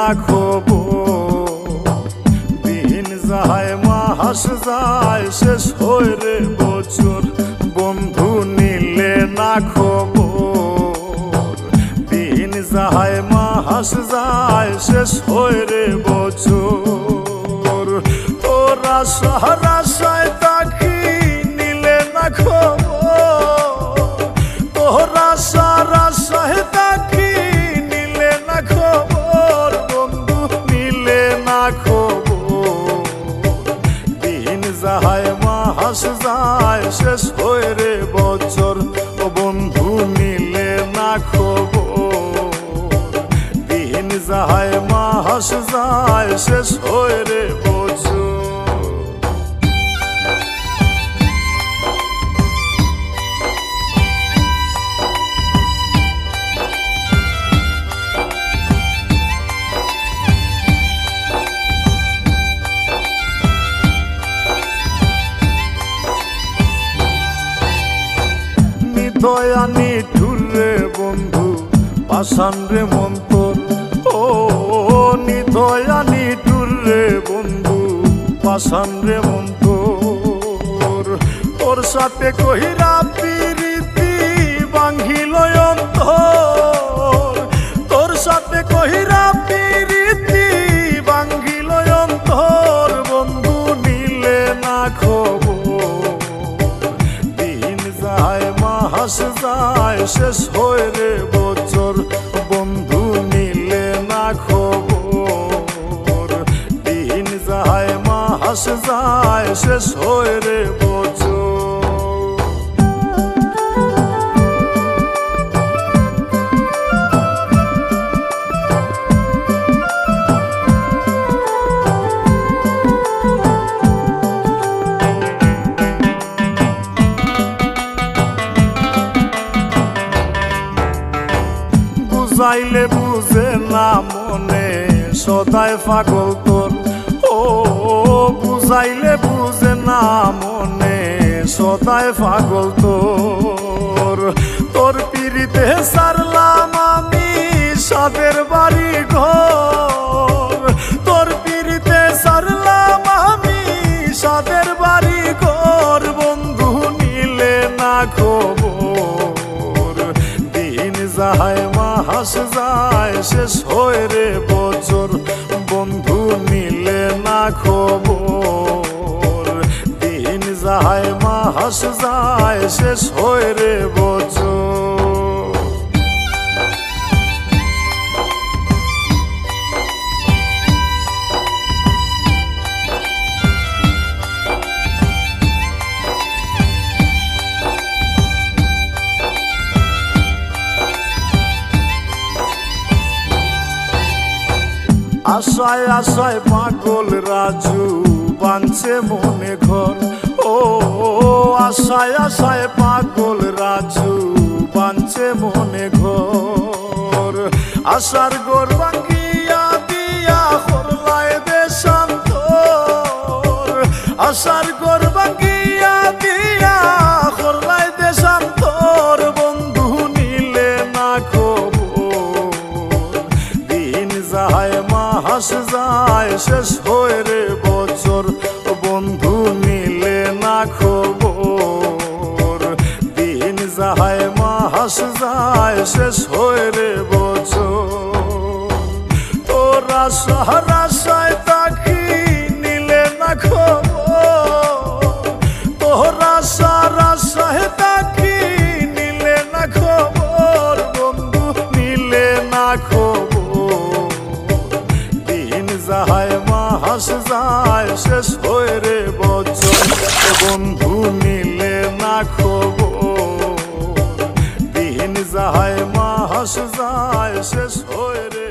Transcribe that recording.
না খবর। দিন যায় মাস যায় শেষ হয় রে বছর, বন্ধু নিলে না খবর। দিন যায় মাস যায় শেষ হয় রে বছর, তোরা সারাশায় তাকি নিলে না খবর। তোরা সারাশায় তাকি নিলে না খবর, বন্ধু নিলে না খবর। দিন যায় মাস যায় শেষ হয় রে বছর, ও বন্ধু নিলে না খবর। দিন যায় মাস যায় শেষ হয় রে বছর। দয়ানি ঠুরে বন্ধু পাষাণ রে মন্তর, ও নিদয়ানি ঠুরে বন্ধু পাষাণ রে মন্তর। তোর সাথে কহিরা প্রীতি ভাঙিল অন্তর, তোর সাথে কহিরা প্রীতি ভাঙিল অন্তর, বন্ধু নিলে না খবর। দিন যায় মাস যায় শেষ হয় রে বছর, বন্ধু নিলে না খবর। দিন যায় মাস যায় শেষ হয় রে বছর। বুঝাইলে বুঝে না মনে সদাই পাগল তোর, ও বুঝাইলে বুঝে না মনে সদাই পাগল তোর। তোর পিড়িতে সারলাম আমি সাদের বাড়ি ঘর, তোর পিড়িতে সারলাম আমি সাদের বাড়ি ঘর, বন্ধু নিলে না খবর। দিন যায় মাস যায় শেষ হয় রে বছর, বন্ধু নিলে না খবর। দিন যায় মাস যায় শেষ হয় রে বছর। আশায় আশায় পাগল রাজু বাঁধছে মনে ঘর, ও আশায় আশায় পাগল রাজু বাঁধছে মনে ঘর। আশার গোর ভাঙ্গিয়া দিয়া করলায় দেশান্তর, আশার গোর ভাঙ্গিয়া দিয়া করলায় দেশান্তর, বন্ধু নিলে না খবর। দিন যায় মাস যায় শেষ হয় রে বছর, বন্ধু নিলে না খবর। দিন যায় মাস যায় শেষ হয় রে বছর, তোরা সারাশায় তাকি নিলে না খবর। তোরা সারাশায় তাকি নিলে না খবর, বন্ধু নিলে না খবর। দিন যায় মাস যায় শেষ হয় রে বছর, বন্ধু নিলে না খবর। দিন যায় মাস যায় শেষ হয় রে।